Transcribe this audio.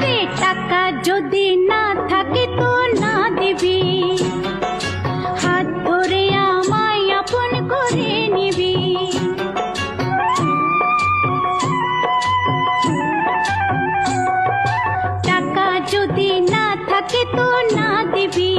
আরে টাকা যদি না থাকে তো না দিবি, হাত ধরে আমায় আপন করে নিবি। টাকা যদি না থাকে তো না দিবি,